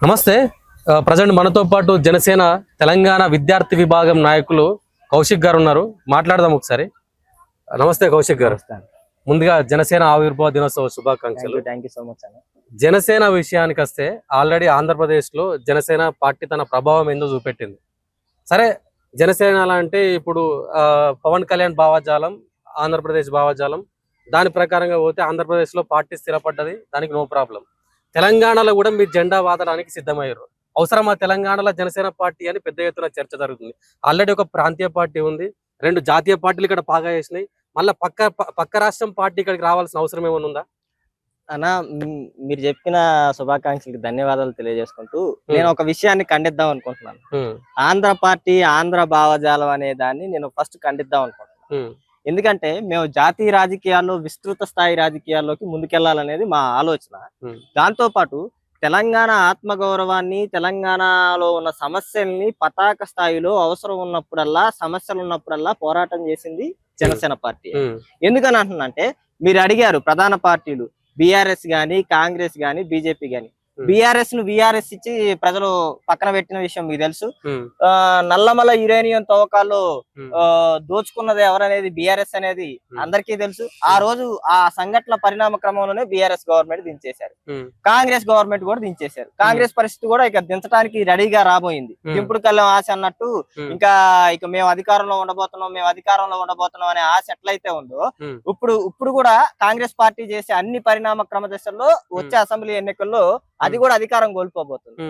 నమస్తే. ప్రజెంట్ మనతో పాటు జనసేన తెలంగాణ విద్యార్థి విభాగం నాయకులు కౌశిక్ గారు ఉన్నారు. మాట్లాడదాం ఒకసారి. నమస్తే కౌశిక్ గారు. ముందుగా జనసేన ఆవిర్భావ దినోత్సవ శుభాకాంక్షలు. జనసేన విషయానికి వస్తే ఆల్రెడీ ఆంధ్రప్రదేశ్ లో జనసేన పార్టీ తన ప్రభావం ఏందో చూపెట్టింది. సరే, జనసేన అంటే ఇప్పుడు పవన్ కళ్యాణ్ భావజాలం, ఆంధ్రప్రదేశ్ భావజాలం, దాని ప్రకారంగా పోతే ఆంధ్రప్రదేశ్ లో పార్టీ స్థిరపడ్డది, దానికి నో ప్రాబ్లం. తెలంగాణలో కూడా మీరు జెండా వాదడానికి సిద్ధమయ్యారు. అవసరమా తెలంగాణలో జనసేన పార్టీ అని పెద్ద ఎత్తున చర్చ జరుగుతుంది. ఆల్రెడీ ఒక ప్రాంతీయ పార్టీ ఉంది, 2 జాతీయ పార్టీలు ఇక్కడ బాగా చేసినాయి. మళ్ళీ పక్క రాష్ట్రం పార్టీ ఇక్కడికి రావాల్సిన అవసరం ఏమైనా ఉందా అన్నా? మీరు చెప్పిన శుభాకాంక్షలకు ధన్యవాదాలు తెలియజేసుకుంటూ నేను ఒక విషయాన్ని ఖండిద్దాం అనుకుంటున్నాను. ఆంధ్ర పార్టీ, ఆంధ్ర భావజాలం అనే దాన్ని నేను ఫస్ట్ ఖండిద్దాం అనుకుంటున్నాను. ఎందుకంటే మేము జాతీయ రాజకీయాల్లో, విస్తృత స్థాయి రాజకీయాల్లోకి ముందుకెళ్లాలనేది మా ఆలోచన. దాంతో పాటు తెలంగాణ ఆత్మగౌరవాన్ని, తెలంగాణలో ఉన్న సమస్యల్ని పతాక స్థాయిలో అవసరం ఉన్నప్పుడల్లా, సమస్యలు ఉన్నప్పుడల్లా పోరాటం చేసింది జనసేన పార్టీ. ఎందుకని అంటున్నంటే, మీరు అడిగారు ప్రధాన పార్టీలు బీఆర్ఎస్ గాని, కాంగ్రెస్ గాని, బీజేపీ గాని. బీఆర్ఎస్ ను వీఆర్ఎస్ ఇచ్చి ప్రజలు పక్కన పెట్టిన విషయం మీకు తెలుసు. నల్లమల యురేనియం తవ్వకాల్లో దోచుకున్నది ఎవరనేది బీఆర్ఎస్ అనేది అందరికీ తెలుసు. ఆ రోజు ఆ సంఘటన పరిణామ క్రమంలోనే బీఆర్ఎస్ గవర్నమెంట్ దించేశారు, కాంగ్రెస్ గవర్నమెంట్ కూడా దించేశారు. కాంగ్రెస్ పరిస్థితి కూడా ఇక దించడానికి రెడీగా రాబోయింది. దింపుడు కళ్ళం ఆశ అన్నట్టు ఇక మేము అధికారంలో ఉండబోతున్నాం అనే ఆశ ఎట్లయితే ఉందో, ఇప్పుడు కూడా కాంగ్రెస్ పార్టీ చేసే అన్ని పరిణామ క్రమ దశల్లో వచ్చే అసెంబ్లీ ఎన్నికల్లో అది కూడా అధికారం కోల్పోబోతుంది.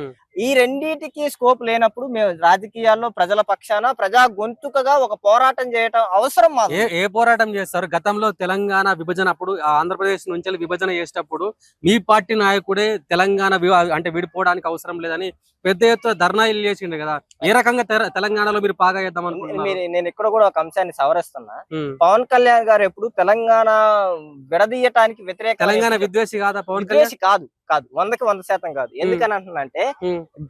ఈ రెండింటికి స్కోప్ లేనప్పుడు మేము రాజకీయాల్లో ప్రజల పక్షాన, ప్రజా గొంతుకగా ఒక పోరాటం చేయటం అవసరం. ఏ పోరాటం చేస్తారు? గతంలో తెలంగాణ విభజన అప్పుడు, ఆంధ్రప్రదేశ్ నుంచి విభజన చేసేటప్పుడు మీ పార్టీ నాయకుడే తెలంగాణ అంటే విడిపోవడానికి అవసరం లేదని పెద్ద ఎత్తున ధర్నాలు చేసిండు కదా. ఏ రకంగా తెలంగాణలో మీరు బాగా చేద్దాం అనుకుంటున్నారు? నేను ఇక్కడ కూడా ఒక అంశాన్ని సవరిస్తున్నా. పవన్ కళ్యాణ్ గారు ఎప్పుడు తెలంగాణ విడదీయటానికి వ్యతిరేక, తెలంగాణ విద్వేషి కాదా పవన్ కళ్యాణ్? కాదు 100% కాదు. ఎందుకని అంటున్నానంటే,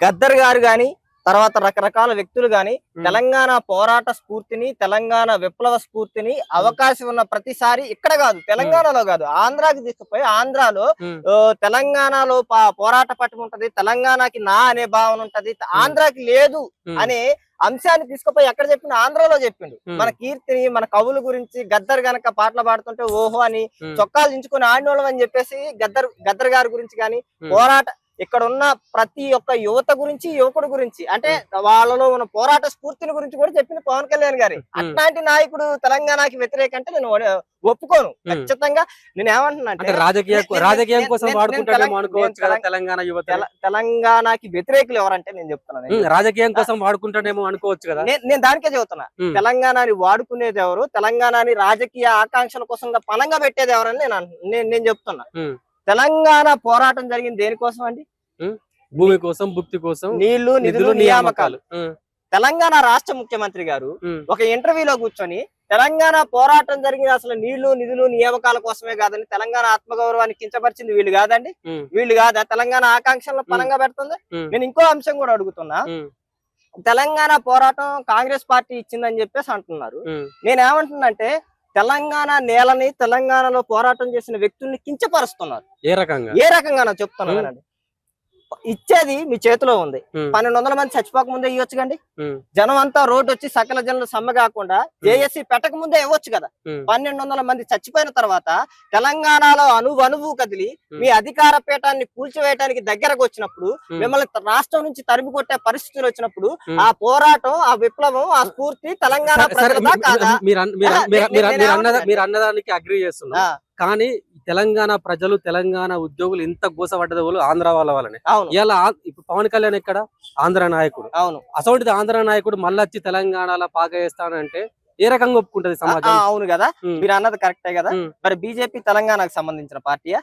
గద్దర్ గారు గాని, తర్వాత రకరకాల వ్యక్తులు గాని తెలంగాణ పోరాట స్ఫూర్తిని, తెలంగాణ విప్లవ స్ఫూర్తిని అవకాశం ఉన్న ప్రతిసారి ఇక్కడ కాదు, తెలంగాణలో కాదు, ఆంధ్రాకి తీసుకుపోయి ఆంధ్రాలో తెలంగాణలో పోరాట పట్టం ఉంటది, తెలంగాణకి నా అనే భావన ఉంటది, ఆంధ్రాకి లేదు అనే అంశాన్ని తీసుకుపోయి ఎక్కడ చెప్పిండు? ఆంధ్రాలో చెప్పిండు. మన కీర్తిని, మన కవుల గురించి గద్దర్ గనక పాటలు పాడుతుంటే ఓహో అని చొక్కాలు దించుకుని ఆడినోళ్ళం అని చెప్పేసి గద్దర్ గారి గురించి కానీ, పోరాట ఇక్కడ ఉన్న ప్రతి ఒక్క యువత గురించి, యువకుడు గురించి, అంటే వాళ్ళలో ఉన్న పోరాట స్ఫూర్తిని గురించి కూడా చెప్పింది పవన్ కళ్యాణ్ గారి. అట్లాంటి నాయకుడు తెలంగాణకి వ్యతిరేక అంటే నేను ఒప్పుకోను. ఖచ్చితంగా నేను ఏమంటున్నా అంటే, రాజకీయం కోసం తెలంగాణ యువత తెలంగాణకి వ్యతిరేకులు ఎవరంటే నేను చెప్తున్నాను, రాజకీయం కోసం వాడుకుంటాడేమో అనుకోవచ్చు కదా. నేను దానికే చెబుతున్నా. తెలంగాణని వాడుకునేది ఎవరు, తెలంగాణని రాజకీయ ఆకాంక్షల కోసం పణంగా పెట్టేది ఎవరని నేను చెప్తున్నా. తెలంగాణ పోరాటం జరిగింది దేనికోసం అండి? భూమి కోసం, భుక్తి కోసం, నీళ్లు, నిధులు, నియామకాలు. తెలంగాణ రాష్ట్ర ముఖ్యమంత్రి గారు ఒక ఇంటర్వ్యూలో కూర్చొని తెలంగాణ పోరాటం జరిగింది అసలు నీళ్లు, నిధులు, నియామకాల కోసమే కాదని, తెలంగాణ ఆత్మగౌరవాన్ని కించపరిచింది వీళ్ళు కాదండి? వీళ్ళు కాదా తెలంగాణ ఆకాంక్షలను పనంగా పెడుతుంది? నేను ఇంకో అంశం కూడా అడుగుతున్నా. తెలంగాణ పోరాటం కాంగ్రెస్ పార్టీ ఇచ్చిందని చెప్పేసి అంటున్నారు. నేనేమంటున్నానంటే, తెలంగాణ నేలని, తెలంగాణలో పోరాటం చేసిన వ్యక్తుల్ని కించపరుస్తున్నారు. ఏ రకంగా చెప్తున్నానండి. ఇచ్చేది మీ చేతిలో ఉంది. 1200 మంది చచ్చిపోక ముందే ఇవ్వచ్చు కండి. జనం అంతా రోడ్డు వచ్చి సకల జనులు సమ్మె కాకుండా జేఏసీ పెట్టక ముందే ఇవ్వచ్చు కదా. 1200 మంది చచ్చిపోయిన తర్వాత తెలంగాణలో అణువు కదిలి మీ అధికార పీఠాన్ని కూల్చివేయడానికి దగ్గరకు వచ్చినప్పుడు, మిమ్మల్ని రాష్ట్రం నుంచి తరిమి కొట్టే పరిస్థితులు వచ్చినప్పుడు, ఆ పోరాటం, ఆ విప్లవం, ఆ స్ఫూర్తి తెలంగాణ ప్రజలదా కాదా? మీరు అన్నదానికి అగ్రీ చేస్తున్నా, కానీ తెలంగాణ ప్రజలు, తెలంగాణ ఉద్యోగులు ఇంత గోసపడ్డది వాళ్ళు ఆంధ్ర వాళ్ళ వాళ్ళని. ఇలా ఇప్పుడు పవన్ కళ్యాణ్ ఎక్కడ ఆంధ్ర నాయకుడు. అవును, అసలు ఆంధ్ర నాయకుడు మళ్ళీ వచ్చి తెలంగాణలో పాక వేస్తానంటే ఏ రకంగా ఒప్పుకుంటది సమాజం? అవును కదా, మీరు అన్నది కరెక్టే కదా. మరి బీజేపీ తెలంగాణకు సంబంధించిన పార్టీయా?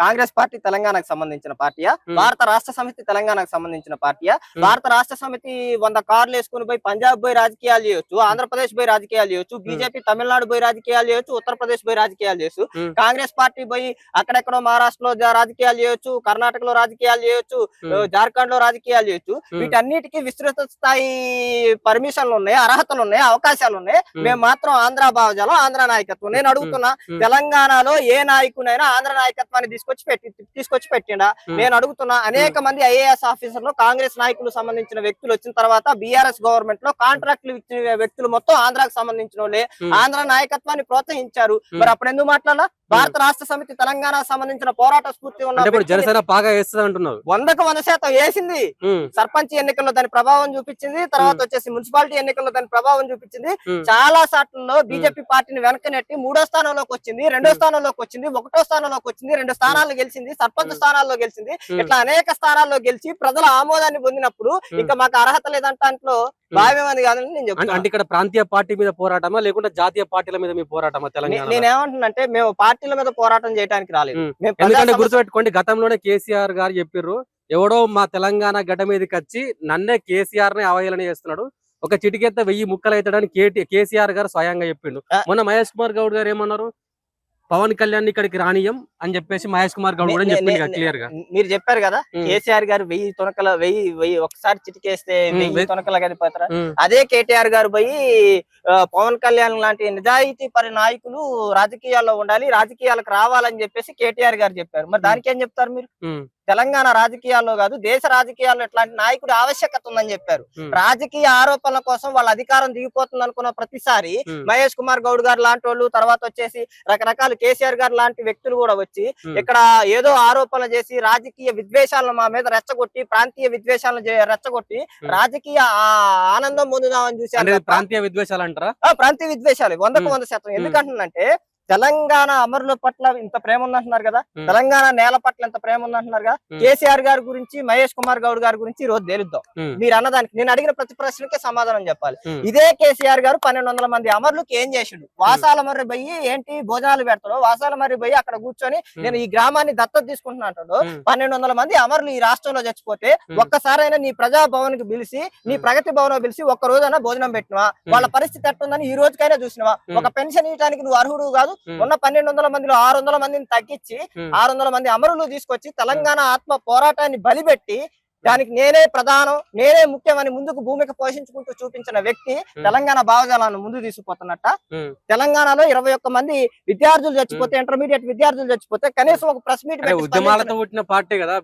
కాంగ్రెస్ పార్టీ తెలంగాణకు సంబంధించిన పార్టీయా? భారత రాష్ట్ర సమితి తెలంగాణకు సంబంధించిన పార్టీయా? భారత రాష్ట్ర సమితి 100 కార్లు వేసుకుని పోయి పంజాబ్ పోయి రాజకీయాలు చేయొచ్చు, ఆంధ్రప్రదేశ్ పోయి రాజకీయాలు చేయొచ్చు, బీజేపీ తమిళనాడు పోయి రాజకీయాలు చేయొచ్చు, ఉత్తరప్రదేశ్ పోయి రాజకీయాలు చేయొచ్చు, కాంగ్రెస్ పార్టీ పోయి అక్కడెక్కడో మహారాష్ట్రలో రాజకీయాలు చేయొచ్చు, కర్ణాటకలో రాజకీయాలు చేయొచ్చు, జార్ఖండ్ లో రాజకీయాలు చేయొచ్చు. వీటన్నిటికీ విస్తృత స్థాయి పర్మిషన్లు ఉన్నాయి, అర్హతలు ఉన్నాయి, అవకాశాలు ఉన్నాయి. మేము మాత్రం ఆంధ్ర భావజాలం, ఆంధ్ర నాయకత్వం. నేను అడుగుతున్నా, తెలంగాణలో ఏ నాయకునైనా ఆంధ్ర నాయకత్వాన్ని తీసుకొచ్చి పెట్టిండా? నేను అడుగుతున్నా, అనేక మంది ఐఏఎస్ ఆఫీసర్లు, కాంగ్రెస్ నాయకులు సంబంధించిన వ్యక్తులు వచ్చిన తర్వాత బీఆర్ఎస్ గవర్నమెంట్ లో కాంట్రాక్టులు ఇచ్చిన వ్యక్తులు మొత్తం ఆంధ్రాకు సంబంధించిన వాళ్ళే ఆంధ్ర నాయకత్వాన్ని ప్రోత్సహించారు. మరి అప్పుడు ఎందుకు మాట్లాడాలా? భారత రాష్ట్ర సమితి తెలంగాణకు సంబంధించిన పోరాట స్ఫూర్తి ఉన్న జనసేన బాగా వేస్తుంది అంటున్నారు. 100% వేసింది. సర్పంచ్ ఎన్నికల్లో దాని ప్రభావం చూపించింది, తర్వాత వచ్చేసి మున్సిపాలిటీ ఎన్నికల్లో దాని ప్రభావం చూపించింది. చాలా సార్లు బీజేపీ పార్టీని వెనక నెట్టి 3వ స్థానంలోకి వచ్చింది, 2వ స్థానంలోకి వచ్చింది, 1వ స్థానంలోకి వచ్చింది, 2 స్థానాలు గెలిచింది, సర్పంచ్ స్థానాల్లో గెలిచింది. ఇట్లా అనేక స్థానాల్లో గెలిచి ప్రజల ఆమోదాన్ని పొందినప్పుడు ఇంకా మాకు అర్హత లేదంటే భావ్యమని కాదని నేను చెప్తాను. అంటే ఇక్కడ ప్రాంతీయ పార్టీ మీద పోరాటమా లేకుంటే జాతీయ పార్టీల మీద మీ పోరాటమా? తెలంగాణ నేనేమంటున్నానంటే, మేము పార్టీల మీద పోరాటం చేయడానికి రాలేదు. ఎందుకంటే గుర్తుపెట్టుకోండి, గతంలోనే కేసీఆర్ గారు చెప్పిర్రు, ఎవడో మా తెలంగాణ గడ్డ మీదకి వచ్చి నన్నే కేసీఆర్ ని అవహేళన చేస్తున్నాడు, ఒక చిటికెత్త 1000 ముక్కలు అవుతాడని కేసీఆర్ గారు స్వయంగా చెప్పిండు. మొన్న మహేష్ కుమార్ గౌడ్ గారు ఏమన్నారు, పవన్ కళ్యాణ్ ఇక్కడికి రానియం అని చెప్పేసి మహేష్ కుమార్ గౌడ్ కూడా చెప్పింది క్లియర్ గా. మీరు చెప్పారు కదా, కేసీఆర్ గారు 1000 తొనకల 1000 ఒకసారి చిటికేస్తే 1000 తొనకల గడిపోతారా? అదే కేటీఆర్ గారు పోయి పవన్ కళ్యాణ్ లాంటి నిజాయితీ పరి నాయకులు రాజకీయాల్లో ఉండాలి, రాజకీయాలకు రావాలని చెప్పేసి కేటీఆర్ గారు చెప్పారు. మరి దానికి ఏం చెప్తారు మీరు? తెలంగాణ రాజకీయాల్లో కాదు, దేశ రాజకీయాల్లో ఇట్లాంటి నాయకుడి ఆవశ్యకత ఉందని చెప్పారు. రాజకీయ ఆరోపణల కోసం వాళ్ళ అధికారం దిగిపోతుంది అనుకున్న ప్రతిసారి మహేష్ కుమార్ గౌడ్ గారు లాంటి వాళ్ళు, తర్వాత వచ్చేసి రకరకాల కేసీఆర్ గారు లాంటి వ్యక్తులు కూడా వచ్చి ఇక్కడ ఏదో ఆరోపణలు చేసి రాజకీయ విద్వేషాలను మా మీద రెచ్చగొట్టి, ప్రాంతీయ విద్వేషాలను రెచ్చగొట్టి రాజకీయ ఆనందం పొందుదామని చూశారు. ప్రాంతీయ విద్వేషాలు అంటారా? ప్రాంతీయ విద్వేషాలు 100%. ఎందుకంటున్నంటే, తెలంగాణ అమరుల పట్ల ఇంత ప్రేమ ఉందంటున్నారు కదా, తెలంగాణ నేల పట్ల ఇంత ప్రేమ ఉందంటున్నారు కదా. కేసీఆర్ గారి గురించి, మహేష్ కుమార్ గౌడ్ గారి గురించి ఈ రోజు తేలుద్దాం. మీరు అన్నదానికి నేను అడిగిన ప్రతి ప్రశ్నకే సమాధానం చెప్పాలి. ఇదే కేసీఆర్ గారు 1200 మంది అమరులకు ఏం చేసిండు? వాసాల మర్రి పోయి ఏంటి భోజనాలు పెడతాడు, వాసాల మర్రి పోయి అక్కడ కూర్చొని నేను ఈ గ్రామాన్ని దత్తత తీసుకుంటున్నా అంటాడు. 1200 మంది అమరులు ఈ రాష్ట్రంలో చచ్చిపోతే ఒక్కసారైనా నీ ప్రజాభవన్ కి పిలిచి, నీ ప్రగతి భవన్ పిలిచి ఒక్క రోజైనా భోజనం పెట్టినవా? వాళ్ళ పరిస్థితి ఎట్టుందని ఈ రోజుకైనా చూసినవా? ఒక పెన్షన్ ఇవ్వడానికి నువ్వు అర్హుడు కాదు. ఉన్న 1200 మందిలో 600 మందిని తగ్గించి 600 మంది అమరులు తీసుకొచ్చి తెలంగాణ ఆత్మ పోరాటాన్ని బలిపెట్టి దానికి నేనే ప్రధానం, నేనే ముఖ్యమని ముందుకు భూమిక పోషించుకుంటూ చూపించిన వ్యక్తి తెలంగాణ భావజాలను ముందు తీసుకుపోతున్నట్ట. తెలంగాణలో 21 మంది విద్యార్థులు చచ్చిపోతే, ఇంటర్మీడియట్ విద్యార్థులు చచ్చిపోతే కనీసం ఒక ప్రెస్ మీట్ ఉద్యమాలతో పుట్టిన పార్టీ కదా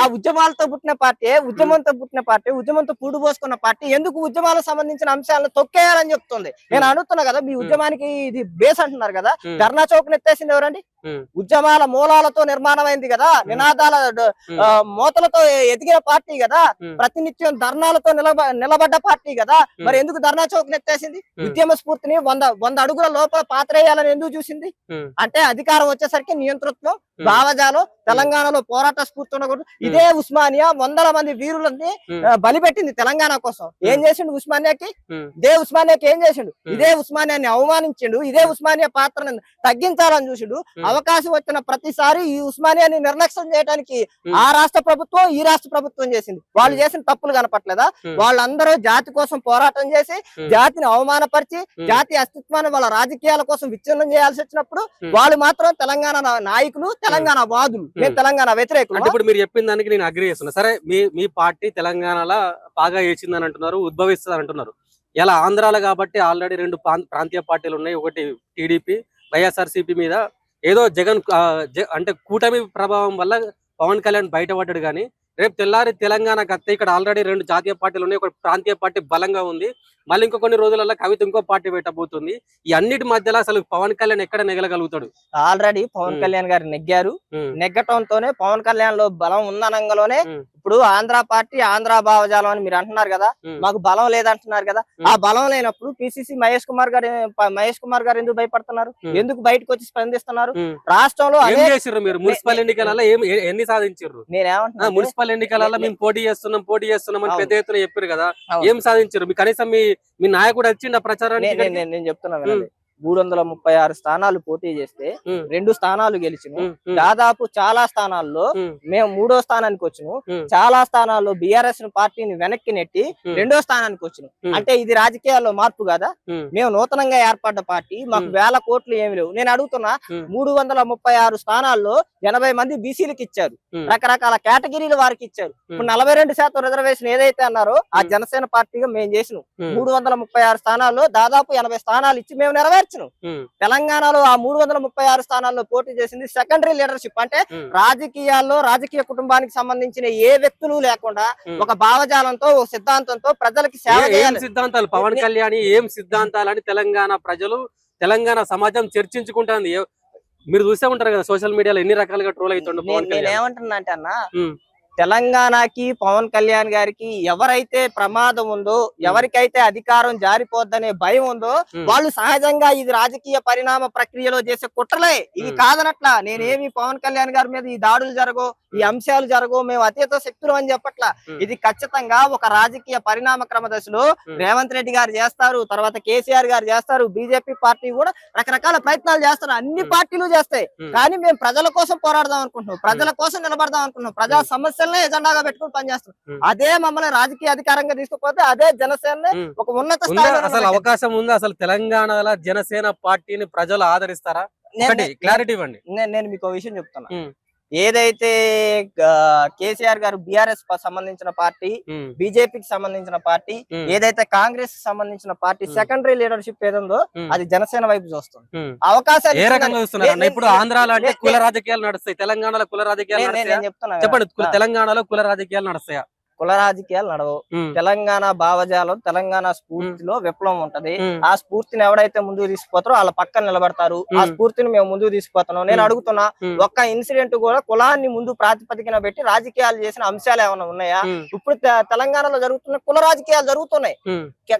ఆ ఉద్యమాలతో పుట్టిన పార్టీ, ఉద్యమంతో పుట్టిన పార్టీ, ఉద్యమంతో పూడు పోసుకున్న పార్టీ ఎందుకు ఉద్యమాలకు సంబంధించిన అంశాలను తొక్కేయాలని చెప్తుంది? నేను అడుగుతున్నా కదా, మీ ఉద్యమానికి ఇది బేస్ అంటున్నారు కదా, ధర్నా చౌక్ ఎత్తేసింది ఎవరండి? ఉద్యమాల మూలాలతో నిర్మాణమైంది కదా, నినాదాల మోతలతో ఎదిగిన పార్టీ కదా, ప్రతినిత్యం ధర్నాలతో నిలబడ్డ పార్టీ కదా. మరి ఎందుకు ధర్నా చౌక్ ఎత్తేసింది? ఉద్యమ స్ఫూర్తిని 100 అడుగుల లోపల పాత్రేయాలని ఎందుకు చూసింది? అంటే అధికారం వచ్చేసరికి నియంతృత్వం, భావజాలం, తెలంగాణలో పోరాట స్ఫూర్తి ఉండకూడదు. ఇదే ఉస్మానియా 100 మంది వీరులని బలిపెట్టింది తెలంగాణ కోసం. ఏం చేసిండు ఉస్మానియాకి? ఇదే ఉస్మానియాకి ఏం చేసిండు? ఇదే ఉస్మానియాని అవమానించిండు, ఇదే ఉస్మానియా పాత్రను తగ్గించాలని చూసిండు. అవకాశం వచ్చిన ప్రతిసారి ఈ ఉస్మానియాని నిర్లక్ష్యం చేయడానికి ఆ రాష్ట్ర ప్రభుత్వం, ఈ రాష్ట్ర ప్రభుత్వం చేసింది. వాళ్ళు చేసిన తప్పులు కనపట్లేదా? వాళ్ళందరూ జాతి కోసం పోరాటం చేసి జాతిని అవమానపరిచి జాతి అస్తిత్వాన్ని వాళ్ళ రాజకీయాల కోసం విచ్ఛిన్నం చేయాల్సి వచ్చినప్పుడు వాళ్ళు మాత్రం తెలంగాణ నాయకులు, తెలంగాణ వాదులు, నేను తెలంగాణ వ్యతిరేకులు. ఇప్పుడు మీరు చెప్పిన దానికి నేను అగ్రీ చేస్తున్నా. సరే, మీ పార్టీ తెలంగాణలో బాగా వేసిందని అంటున్నారు, ఉద్భవిస్తుంది అంటున్నారు. ఇలా ఆంధ్రాలో కాబట్టి ఆల్రెడీ 2 ప్రాంతీయ పార్టీలు ఉన్నాయి. ఒకటి టీడీపీ, వైఎస్ఆర్సీపీ మీద ఏదో జగన్ అంటే కూటమి ప్రభావం వల్ల పవన్ కళ్యాణ్ బయటపడ్డాడు. కానీ రేపు తెల్లారి తెలంగాణకు వస్తే ఇక్కడ ఆల్రెడీ 2 జాతీయ పార్టీలు ఉన్నాయి, ఒక ప్రాంతీయ పార్టీ బలంగా ఉంది. మళ్ళీ ఇంకో కొన్ని రోజులలో కవిత ఇంకో పార్టీ పెట్టబోతుంది. ఈ అన్నిటి మధ్యలో అసలు పవన్ కళ్యాణ్ ఎక్కడ నెగలగలుగుతాడు? ఆల్రెడీ పవన్ కళ్యాణ్ గారు నెగ్గారు. నెగ్గటంతోనే పవన్ కళ్యాణ్ లో బలం ఉందనంగానే ఇప్పుడు ఆంధ్ర పార్టీ, ఆంధ్ర భావజాలం అని మీరు అంటున్నారు కదా, మాకు బలం లేదంటున్నారు కదా. ఆ బలం లేనప్పుడు పిసిసి మహేష్ కుమార్ గారు ఎందుకు భయపడుతున్నారు? ఎందుకు బయటకు వచ్చి స్పందిస్తున్నారు? రాష్ట్రంలో మీరు మున్సిపల్ ఎన్నికలలో ఎన్ని సాధించారు? నేనేమంటున్నా, మున్సిపల్ ఎన్నికలలో మేము పోటీ చేస్తున్నాం అని పెద్ద ఎత్తున చెప్పారు కదా, ఏం సాధించారు? మీ కనీసం మీ నాయకుడు వచ్చిండ ప్రచారానికి? నేను చెప్తున్నా, 336 స్థానాలు పోటీ చేస్తే ఉమ్, 2 స్థానాలు గెలిచిను. ఉమ్, ఉమ్, దాదాపు చాలా స్థానాల్లో ఉమ్, మేము 3వ స్థానానికి వచ్చును. ఉమ్, చాలా స్థానాల్లో బీఆర్ఎస్ పార్టీని వెనక్కి నెట్టి ఉమ్, 2వ స్థానానికి వచ్చును. ఉమ్, అంటే ఇది రాజకీయాల్లో మార్పు కదా. ఉమ్, మేము నూతనంగా ఏర్పడ్డ పార్టీ, మాకు వేల కోట్లు ఏమి లేవు. నేను అడుగుతున్నా, ఉమ్, 336 స్థానాల్లో 80 మంది బీసీలకు ఇచ్చారు, ఉమ్, రకరకాల కేటగిరీల వారికి ఇచ్చారు. ఇప్పుడు 42% రిజర్వేషన్ ఏదైతే అన్నారో ఆ జనసేన పార్టీగా మేము చేసినాం. 336 స్థానాల్లో దాదాపు 80 స్థానాలు ఇచ్చి మేము నెరవేర్చినాం. ఉమ్, తెలంగాణలో ఆ 336 స్థానాల్లో పోటీ చేసింది సెకండరీ లీడర్షిప్. అంటే ఉమ్, రాజకీయాల్లో రాజకీయ కుటుంబానికి సంబంధించిన ఏ వ్యక్తులు లేకుండా ఉమ్. ఒక భావజాలంతో, ఒక సిద్ధాంతంతో ప్రజలకి సేవ ఏం చేయాలి. సిద్ధాంతాలు పవన్ కళ్యాణ్ ఏం సిద్ధాంతాలని తెలంగాణ ప్రజలు, తెలంగాణ సమాజం చర్చించుకుంటుంది. మీరు చూసే ఉంటారు కదా సోషల్ మీడియాలో ఎన్ని రకాలుగా ట్రోల్ అవుతుండే పవన్ కళ్యాణ్. నేనేమంటున్నా అంటే అన్న, ఉమ్, తెలంగాణకి పవన్ కళ్యాణ్ గారికి ఎవరైతే ప్రమాదం ఉందో, ఎవరికైతే అధికారం జారిపోద్దనే భయం ఉందో వాళ్ళు సహజంగా ఇది రాజకీయ పరిణామ ప్రక్రియలో చేసే కుట్రలే. ఇది కాదనట్లా. నేనేమి పవన్ కళ్యాణ్ గారి మీద ఈ దాడులు జరగో, ఈ అంశాలు జరగో, మేము అతీత శక్తులు అని చెప్పట్లా. ఇది ఖచ్చితంగా ఒక రాజకీయ పరిణామ క్రమ దశలో రేవంత్ రెడ్డి గారు చేస్తారు, తర్వాత కేసీఆర్ గారు చేస్తారు, బీజేపీ పార్టీ కూడా రకరకాల ప్రయత్నాలు చేస్తారు, అన్ని పార్టీలు చేస్తాయి. కానీ మేము ప్రజల కోసం పోరాడదాం అనుకుంటున్నాం, ప్రజల కోసం నిలబడదాం అనుకుంటున్నాం, ప్రజా సమస్యలనే ఎజెండాగా పెట్టుకుని పనిచేస్తున్నాం. అదే మమ్మల్ని రాజకీయ అధికారంగా తీసుకుపోతే అదే జనసేన ఒక ఉన్నత స్థాయిలో అసలు అవకాశం ఉందా? అసలు తెలంగాణలో జనసేన పార్టీని ప్రజలు ఆదరిస్తారా? క్లారిటీ ఇవ్వండి. నేను మీకు ఒక విషయం చెప్తున్నా. ఏదైతే కేసీఆర్ గారు బీఆర్ఎస్ సంబంధించిన పార్టీ, బీజేపీకి సంబంధించిన పార్టీ, ఏదైతే కాంగ్రెస్ సంబంధించిన పార్టీ సెకండరీ లీడర్షిప్ ఏదుందో అది జనసేన వైపు చూస్తుంది. అవకాశాలు ఏ రకంగా చూస్తున్నారు? ఇప్పుడు ఆంధ్రాలో అంటే కుల రాజకీయాలు నడుస్తాయి, తెలంగాణలో కుల రాజకీయాలు చెప్తున్నా. చెప్పండి, తెలంగాణలో కుల రాజకీయాలు నడుస్తాయా? కుల రాజకీయాలు నడవవు. తెలంగాణ భావజాలం, తెలంగాణ స్ఫూర్తిలో విప్లవం ఉంటది. ఆ స్ఫూర్తిని ఎవడైతే ముందుకు తీసుకుపోతారో వాళ్ళ పక్కన నిలబడతారు. ఆ స్ఫూర్తిని మేము ముందుకు తీసుకుపోతున్నాం. నేను అడుగుతున్నా, ఒక్క ఇన్సిడెంట్ కూడా కులాన్ని ముందు ప్రాతిపదికన పెట్టి రాజకీయాలు చేసిన అంశాలు ఏమైనా ఉన్నాయా? ఇప్పుడు తెలంగాణలో జరుగుతున్న కుల రాజకీయాలు జరుగుతున్నాయి.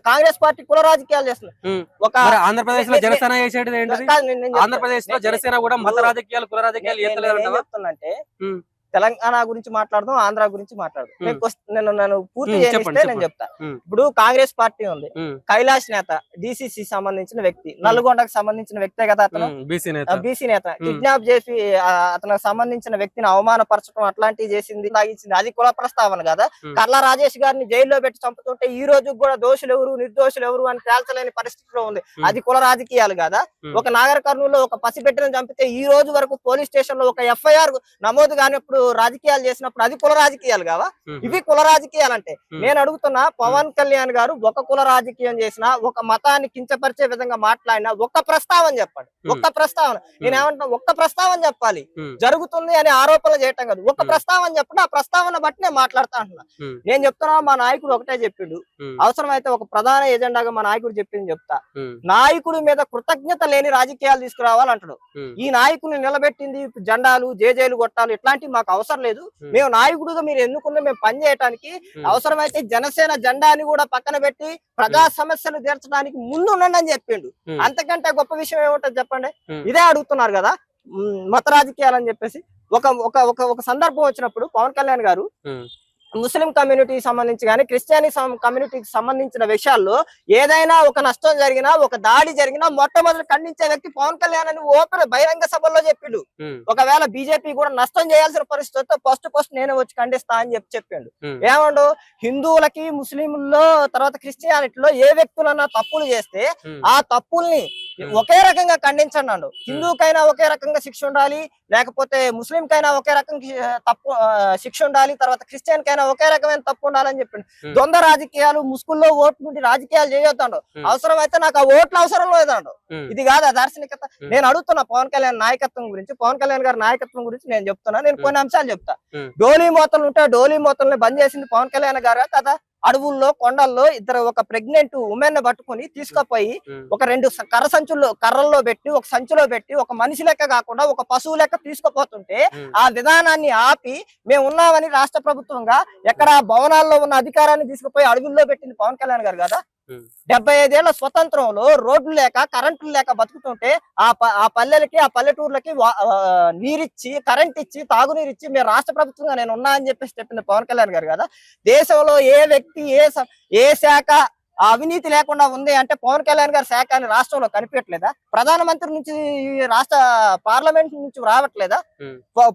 కాంగ్రెస్ పార్టీ కుల రాజకీయాలు చేస్తుంది. ఒక ఆంధ్రప్రదేశ్ లో జనసేన చేసేది ఏంటి? ఆంధ్రప్రదేశ్ లో జనసేన కూడా మత రాజకీయాలు, కుల రాజకీయాలు చెప్తున్నంటే తెలంగాణ గురించి మాట్లాడదాం, ఆంధ్ర గురించి మాట్లాడదాం. నేను పూర్తి చేయనిస్తే నేను చెప్తా. ఇప్పుడు కాంగ్రెస్ పార్టీ ఉంది, కైలాష్ నేత డిసిసి సంబంధించిన వ్యక్తి, నల్గొండకు సంబంధించిన వ్యక్తే కదా అతను, బీసీ నేత. కిడ్నాప్ చేసి అతనికి సంబంధించిన వ్యక్తిని అవమానపరచడం అట్లాంటివి చేసింది, లాగించింది, అది కుల ప్రస్తావన కదా. కర్ల రాజేష్ గారిని జైల్లో పెట్టి చంపుతుంటే ఈ రోజు కూడా దోషులు ఎవరు, నిర్దోషులు ఎవరు అని తేల్చలేని పరిస్థితిలో ఉంది. అది కుల రాజకీయాలు కదా. ఒక నాగర్ కర్నూలులో ఒక పసిబిడ్డను చంపితే ఈ రోజు వరకు పోలీస్ స్టేషన్ లో ఒక ఎఫ్ఐఆర్ నమోదు కానప్పుడు రాజకీయాలు చేసినప్పుడు అది కుల రాజకీయాలు కావా? ఇవి కుల రాజకీయాలు అంటే. నేను అడుగుతున్నా, పవన్ కళ్యాణ్ గారు ఒక కుల రాజకీయం చేసినా, ఒక మతాన్ని కించపరిచే విధంగా మాట్లాడినా ఒక్క ప్రస్తావన చెప్పండి. ఒక్క ప్రస్తావన. నేనేమంటున్నా, ఒక్క ప్రస్తావన చెప్పాలి. జరుగుతుంది అని ఆరోపణలు చేయటం కాదు, ఒక్క ప్రస్తావన చెప్పండి. ఆ ప్రస్తావన బట్టి నేను మాట్లాడుతా అంటున్నా. నేను చెప్తున్నా, మా నాయకుడు ఒకటే చెప్పిండు, అవసరమైతే ఒక ప్రధాన ఎజెండాగా మా నాయకుడు చెప్పింది చెప్తా. నాయకుడి మీద కృతజ్ఞత లేని రాజకీయాలు తీసుకురావాలంటాడు. ఈ నాయకుడిని నిలబెట్టింది జెండాలు, జేజేలు కొట్టాలి, ఇట్లాంటివి మాకు అవసరం లేదు. మేము నాయకుడుగా మీరు ఎన్నుకున్న మేము పని చేయడానికి, అవసరమైతే జనసేన జెండాని కూడా పక్కన పెట్టి ప్రజా సమస్యలు తీర్చడానికి ముందు ఉండండి అని చెప్పిండు. అంతకంటే గొప్ప విషయం ఏముంటది చెప్పండి? ఇదే అడుగుతున్నారు కదా మత రాజకీయాలు అని చెప్పేసి. ఒక సందర్భం వచ్చినప్పుడు పవన్ కళ్యాణ్ గారు ముస్లిం కమ్యూనిటీకి సంబంధించి కానీ, క్రిస్టియాని కమ్యూనిటీకి సంబంధించిన విషయాల్లో ఏదైనా ఒక నష్టం జరిగినా, ఒక దాడి జరిగినా మొట్టమొదటి ఖండించే వ్యక్తి పవన్ కళ్యాణ్ అని ఓపెన్ బహిరంగ సభల్లో చెప్పిండు. ఒకవేళ బీజేపీ కూడా నష్టం చేయాల్సిన పరిస్థితి ఫస్ట్ నేనే వచ్చి ఖండిస్తా అని చెప్పిండు. ఏమండు, హిందువులకి, ముస్లింల్లో, తర్వాత క్రిస్టియానిటీలో ఏ వ్యక్తులన్నా తప్పులు చేస్తే ఆ తప్పుల్ని ఒకే రకంగా ఖండించండి అన్నాడు. హిందువుకైనా ఒకే రకంగా శిక్ష ఉండాలి, లేకపోతే ముస్లిం కైనా ఒకే రకంగా తప్పు శిక్ష ఉండాలి, తర్వాత క్రిస్టియన్ కైనా ఒకే రకమైన తప్పు ఉండాలని చెప్పిండు. ద్వంద్వ రాజకీయాలు, ముసుగుల్లో ఓటు నుండి రాజకీయాలు చేయొద్దాడు. అవసరం అయితే నాకు ఆ ఓట్ల అవసరం లేదండు. ఇది కాదు ఆ దార్శనికత. నేను అడుగుతున్నా పవన్ కళ్యాణ్ నాయకత్వం గురించి, పవన్ కళ్యాణ్ గారి నాయకత్వం గురించి నేను చెప్తున్నా. నేను కొన్ని అంశాలు చెప్తా. డోలీ మోతలు ఉంటే డోలీ మోతల్ని బంద్ చేసింది పవన్ కళ్యాణ్ గారు కదా. అడవుల్లో, కొండల్లో ఒక ప్రెగ్నెంట్ ఉమెన్ పట్టుకుని తీసుకుపోయి ఒక 2 కర్రల్లో పెట్టి, ఒక సంచిలో పెట్టి, ఒక మనిషి లెక్క కాకుండా ఒక పశువు లెక్క తీసుకుపోతుంటే ఆ విధానాన్ని ఆపి మేము ఉన్నామని రాష్ట్ర ప్రభుత్వంగా ఎక్కడ భవనాల్లో ఉన్న అధికారాన్ని తీసుకుపోయి అడవుల్లో పెట్టింది పవన్ కళ్యాణ్ గారు కదా. 75 ఏళ్ల స్వతంత్రంలో రోడ్లు లేక, కరెంట్లు లేక బతుకుతుంటే ఆ పల్లెలకి, ఆ పల్లెటూర్లకి నీరిచ్చి, కరెంట్ ఇచ్చి, తాగునీరిచ్చి మేము రాష్ట్ర ప్రభుత్వంగా నేను ఉన్నా అని చెప్పేసి చెప్పింది పవన్ కళ్యాణ్ గారు కదా. దేశంలో ఏ వ్యక్తి, ఏ శాఖ ఆ అవినీతి లేకుండా ఉంది అంటే పవన్ కళ్యాణ్ గారి శాఖ అని రాష్ట్రంలో కనిపించట్లేదా? ప్రధానమంత్రి నుంచి ఈ రాష్ట్ర పార్లమెంట్ నుంచి రావట్లేదా?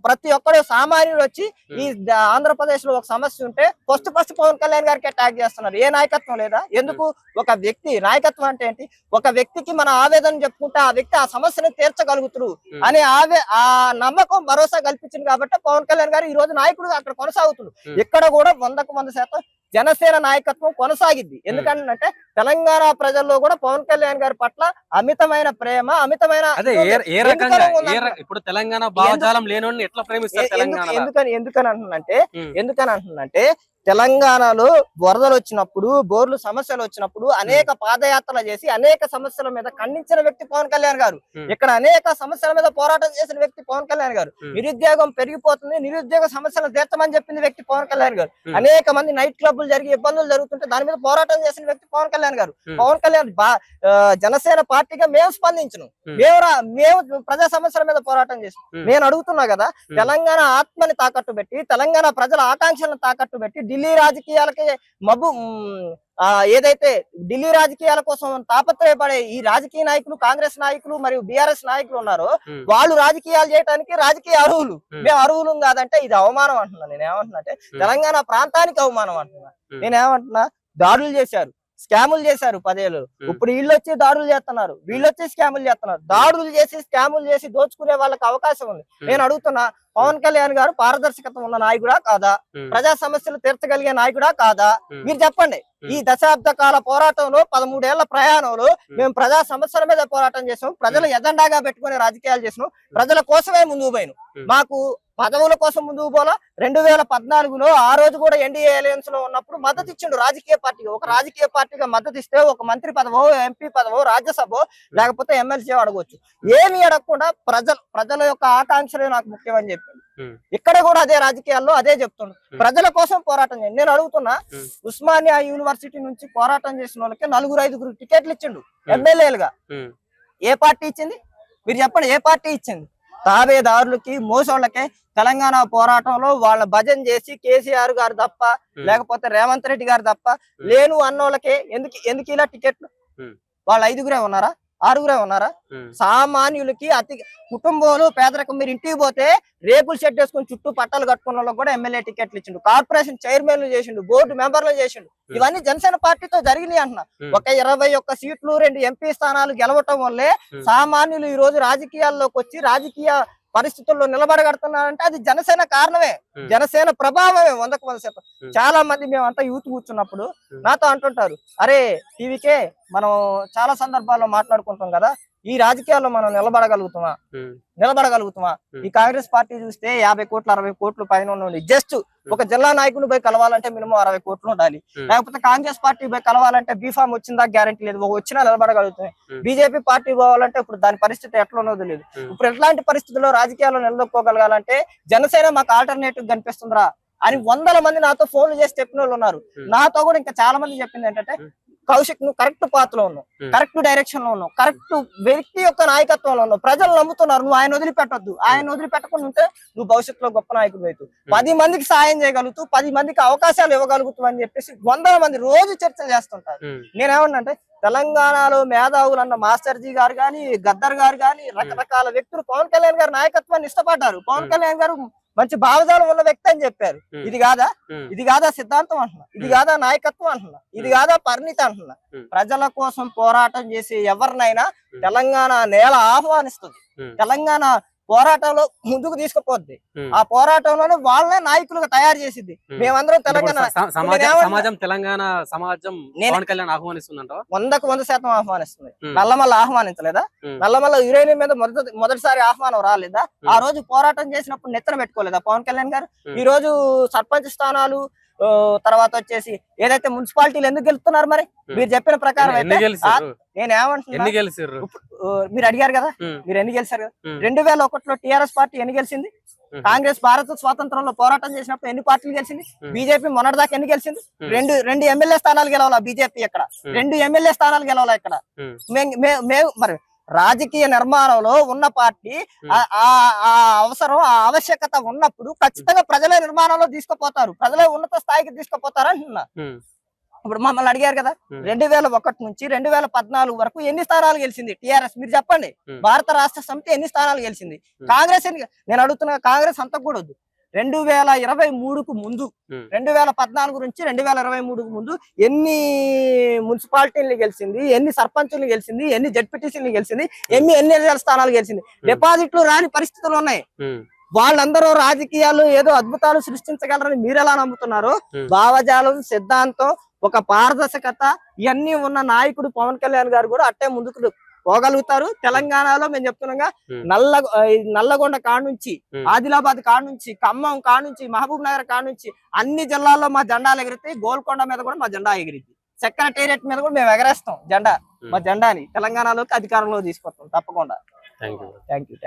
ప్రతి ఒక్కడు సామాన్యుడు వచ్చి ఈ ఆంధ్రప్రదేశ్ లో ఒక సమస్య ఉంటే ఫస్ట్ పవన్ కళ్యాణ్ గారికి అటాక్ చేస్తున్నారు. ఏ నాయకత్వం లేదా? ఎందుకు? ఒక వ్యక్తి నాయకత్వం అంటే ఏంటి? ఒక వ్యక్తికి మన ఆవేదన చెప్పుకుంటే ఆ వ్యక్తి ఆ సమస్యను తీర్చగలుగుతారు అనే ఆ నమ్మకం భరోసా కల్పించింది కాబట్టి పవన్ కళ్యాణ్ గారు ఈ రోజు నాయకుడు అక్కడ కొనసాగుతున్నారు. ఇక్కడ కూడా 100% జనసేన నాయకత్వం కొనసాగిద్ది. ఎందుకంటే తెలంగాణ ప్రజల్లో కూడా పవన్ కళ్యాణ్ గారి పట్ల అమితమైన ప్రేమ, అమితమైన ఇప్పుడు తెలంగాణ భావజాలం లేని ఎట్లా ప్రేమిస్తారు? ఎందుకని అంటున్నంటే తెలంగాణలో వరదలు వచ్చినప్పుడు, బోర్లు సమస్యలు వచ్చినప్పుడు అనేక పాదయాత్రలు చేసి అనేక సమస్యల మీద ఖండించిన వ్యక్తి పవన్ కళ్యాణ్ గారు. ఇక్కడ అనేక సమస్యల మీద పోరాటం చేసిన వ్యక్తి పవన్ కళ్యాణ్ గారు. నిరుద్యోగం పెరిగిపోతుంది, నిరుద్యోగ సమస్యలను తీర్చమని చెప్పింది వ్యక్తి పవన్ కళ్యాణ్ గారు. అనేక మంది నైట్ క్లబ్లు జరిగి ఇబ్బందులు జరుగుతుంటే దాని మీద పోరాటం చేసిన వ్యక్తి పవన్ కళ్యాణ్ గారు. పవన్ కళ్యాణ్ జనసేన పార్టీగా మేము స్పందించను, మేము ప్రజా సమస్యల మీద పోరాటం చేసాం. నేను అడుగుతున్నా కదా, తెలంగాణ ఆత్మని తాకట్టు పెట్టి, తెలంగాణ ప్రజల ఆకాంక్షలను తాకట్టు పెట్టి ఢిల్లీ రాజకీయాలకి ఏదైతే ఢిల్లీ రాజకీయాల కోసం తాపత్రయపడే ఈ రాజకీయ నాయకులు, కాంగ్రెస్ నాయకులు మరియు బీఆర్ఎస్ నాయకులు ఉన్నారో వాళ్ళు రాజకీయాలు చేయడానికి రాజకీయ అర్హులు. మేము అర్హులు కాదంటే ఇది అవమానం అంటున్నా. నేనేమంటున్నా అంటే తెలంగాణ ప్రాంతానికి అవమానం అంటున్నా. నేనేమంటున్నా, దాడులు చేశారు, స్కాములు చేశారు 10 ఏళ్ళు. ఇప్పుడు వీళ్ళు వచ్చి దాడులు చేస్తున్నారు, వీళ్ళు వచ్చి స్కాములు చేస్తున్నారు. దాడులు చేసి స్కాములు చేసి దోచుకునే వాళ్ళకి అవకాశం ఉంది. నేను అడుగుతున్నా, పవన్ కళ్యాణ్ గారు పారదర్శకత ఉన్న నాయకుడా కాదా? ప్రజా సమస్యలు తీర్చగలిగే నాయకుడా కాదా? మీరు చెప్పండి. ఈ దశాబ్ద కాల పోరాటంలో 13 ఏళ్ల ప్రయాణంలో మేము ప్రజా సమస్యల మీద పోరాటం చేసాం, ప్రజల ఎజెండాగా పెట్టుకునే రాజకీయాలు చేసినాం, ప్రజల కోసమే ముందుకు పోయినాం. మాకు పదవుల కోసం ముందుకు పోలా. 2014లో ఆ రోజు కూడా ఎన్డీఏ అలయన్స్ లో ఉన్నప్పుడు మద్దతు ఇచ్చిండు రాజకీయ పార్టీగా. ఒక రాజకీయ పార్టీగా మద్దతు ఇస్తే ఒక మంత్రి పదవో, ఎంపీ పదవో, రాజ్యసభ లేకపోతే ఎమ్మెల్సీ అడగొచ్చు. ఏమి అడగకుండా ప్రజల యొక్క ఆకాంక్షలే నాకు ముఖ్యమని చెప్పాడు. ఇక్కడ కూడా అదే రాజకీయాల్లో అదే చెప్తుండు, ప్రజల కోసం పోరాటం చేయండి. నేను అడుగుతున్నా, ఉస్మానియా యూనివర్సిటీ నుంచి పోరాటం చేసిన వాళ్ళకి 4-5 టికెట్లు ఇచ్చిండు ఎమ్మెల్యేలుగా. ఏ పార్టీ ఇచ్చింది? మీరు చెప్పండి, ఏ పార్టీ ఇచ్చింది? తాబేదారులకి, మోసోళ్ళకే తెలంగాణ పోరాటంలో వాళ్ళ భజన చేసి కేసీఆర్ గారు తప్ప, లేకపోతే రేవంత్ రెడ్డి గారు తప్ప లేను అన్నోళ్ళకే ఎందుకు ఇలా టికెట్లు? వాళ్ళు 5గురే ఉన్నారా, 6గురే ఉన్నారా? సామాన్యులకి అతి కుటుంబాలు పేదరికం. మీరు ఇంటికి పోతే రేకులు షెడ్ వేసుకుని చుట్టూ పట్టాలు కట్టుకున్న వాళ్ళకి కూడా ఎమ్మెల్యే టికెట్లు ఇచ్చిండు, కార్పొరేషన్ చైర్మన్లు చేసిండు, బోర్డు మెంబర్లు చేసిండు. ఇవన్నీ జనసేన పార్టీతో జరిగినాయి అంటున్నా. ఒక 21 సీట్లు, 2 ఎంపీ స్థానాలు గెలవటం వల్లే సామాన్యులు ఈ రోజు రాజకీయాల్లోకి వచ్చి రాజకీయ పరిస్థితుల్లో నిలబడగడుతున్నారంటే అది జనసేన కారణమే, జనసేన ప్రభావమే 100%. చాలా మంది మేమంతా యూత్ కూర్చున్నప్పుడు నాతో అంటుంటారు, అరే టీవీకే మనం చాలా సందర్భాల్లో మాట్లాడుకుంటాం కదా, ఈ రాజకీయాల్లో మనం నిలబడగలుగుతామా? ఈ కాంగ్రెస్ పార్టీ చూస్తే 50 కోట్లు 60 కోట్లు పైన ఉండి జస్ట్ ఒక జిల్లా నాయకుని పోయి కలవాలంటే మినిమం 60 కోట్లు ఉండాలి. లేకపోతే కాంగ్రెస్ పార్టీ పోయి కలవాలంటే బీఫామ్ వచ్చిందా గ్యారంటీ లేదు, వచ్చినా నిలబడగలుగుతాయి. బీజేపీ పార్టీ పోవాలంటే ఇప్పుడు దాని పరిస్థితి ఎట్లా ఉన్నదో తెలియదు. ఇప్పుడు ఎట్లాంటి పరిస్థితుల్లో రాజకీయాల్లో నిలదొక్కోగలగాలంటే జనసేన మాకు ఆల్టర్నేటివ్ కనిపిస్తుందిరా అని 100 మంది నాతో ఫోన్లు చేసి చెప్పిన వాళ్ళు ఉన్నారు. నాతో కూడా ఇంకా చాలా మంది చెప్పింది ఏంటంటే, కౌశిక్ నువ్వు కరెక్ట్ పాత్ లో ఉన్నావు, కరెక్ట్ డైరెక్షన్ లో ఉన్నావు, కరెక్ట్ వ్యక్తి యొక్క నాయకత్వంలో ఉన్నావు, ప్రజలు నమ్ముతున్నారు, నువ్వు ఆయన వదిలిపెట్టొద్దు. ఆయన వదిలిపెట్టకుండా ఉంటే నువ్వు భవిష్యత్తులో గొప్ప నాయకుడు అవుతావు, 10 మందికి సాయం చేయగలుగుతావు, 10 మందికి అవకాశాలు ఇవ్వగలుగుతావు అని చెప్పేసి 100 మంది రోజు చర్చ చేస్తుంటారు. నేనేమన్నంటే తెలంగాణలో మేధావులు అన్న మాస్టర్జీ గారు గాని, గద్దర్ గారు గాని, రకరకాల వ్యక్తులు పవన్ కళ్యాణ్ గారి నాయకత్వాన్ని ఇష్టపడ్డారు. పవన్ కళ్యాణ్ గారు మంచి భావజాలం ఉన్న వ్యక్తి అని చెప్పారు. ఇది కాదా సిద్ధాంతం అంటున్నా, ఇది కాదా నాయకత్వం అంటున్నా, ఇది కాదా పరిణితి అంటున్నా. ప్రజల కోసం పోరాటం చేసి ఎవరినైనా తెలంగాణ నేల ఆహ్వానిస్తుంది, తెలంగాణ పోరాటంలో ముందుకు తీసుకుపోద్ది. ఆ పోరాటంలోనే వాళ్ళనే నాయకులుగా తయారు చేసింది. మేమందరం తెలంగాణ సమాజం, తెలంగాణ సమాజం పవన్ కళ్యాణ్ ఆహ్వానిస్తుందంట. 100% ఆహ్వానిస్తుంది. నల్లమల్ల ఆహ్వానించలేదా? నల్లమల్ల యురేనియం మీద మొదటిసారి ఆహ్వానం రాలేదా? ఆ రోజు పోరాటం చేసినప్పుడు నెత్తన పెట్టుకోలేదా పవన్ కళ్యాణ్ గారు? ఈ రోజు సర్పంచ్ స్థానాలు తర్వాత వచ్చేసి ఏదైతే మున్సిపాలిటీలు ఎందుకు గెలుస్తున్నారు? మరి మీరు చెప్పిన ప్రకారం అయితే నేనేమంటున్నా, మీరు అడిగారు కదా, మీరు ఎన్ని గెలిచారు కదా? 2001లో టీఆర్ఎస్ పార్టీ ఎన్ని గెలిచింది? కాంగ్రెస్ భారత స్వాతంత్రంలో పోరాటం చేసినప్పుడు ఎన్ని పార్టీలు గెలిచింది? బీజేపీ మొన్నటిదాకా ఎన్ని గెలిచింది? రెండు ఎమ్మెల్యే స్థానాలు గెలవాలా బీజేపీ? ఇక్కడ 2 ఎమ్మెల్యే స్థానాలు గెలవాలా? ఇక్కడ మరి రాజకీయ నిర్మాణంలో ఉన్న పార్టీ ఆ అవసరం, ఆ ఆవశ్యకత ఉన్నప్పుడు ఖచ్చితంగా ప్రజల నిర్మాణంలో తీసుకుపోతారు, ప్రజల ఉన్నత స్థాయికి తీసుకుపోతారు అంటున్నా. ఇప్పుడు మమ్మల్ని అడిగారు కదా 2001 నుంచి 2014 వరకు ఎన్ని స్థానాలు గెలిచింది టిఆర్ఎస్ మీరు చెప్పండి. భారత రాష్ట్ర సమితి ఎన్ని స్థానాలు గెలిచింది? కాంగ్రెస్ నేను అడుగుతున్నా, కాంగ్రెస్ అంతా కూడా వద్దు. 2023కు ముందు 2014 నుంచి 2023కు ముందు ఎన్ని మున్సిపాలిటీలు గెలిచింది, ఎన్ని సర్పంచులు గెలిచింది, ఎన్ని జడ్పీటీసీలు గెలిచింది, ఎన్ని స్థానాలు గెలిచింది? డిపాజిట్లు రాని పరిస్థితులు ఉన్నాయి. వాళ్ళందరూ రాజకీయాలు ఏదో అద్భుతాలు సృష్టించగలరని మీరెలా నమ్ముతున్నారు? భావజాలం, సిద్ధాంతం, ఒక పారదర్శకత ఇవన్నీ ఉన్న నాయకుడు పవన్ కళ్యాణ్ గారు కూడా అట్టే ముందుకు పోగలుగుతారు. తెలంగాణలో మేము చెప్తున్నాగా నల్లగొండ కాడ నుంచి, ఆదిలాబాద్ కాడ నుంచి, ఖమ్మం కాడ నుంచి, మహబూబ్ నగర్ కాడ నుంచి అన్ని జిల్లాల్లో మా జెండాలు ఎగిరితే, గోల్కొండ మీద కూడా మా జెండా ఎగిరిద్ది, సెక్రటేరియట్ మీద కూడా మేము ఎగరేస్తాం జెండా. మా జెండాని తెలంగాణలోకి అధికారంలో తీసుకొస్తాం తప్పకుండా. Thank you.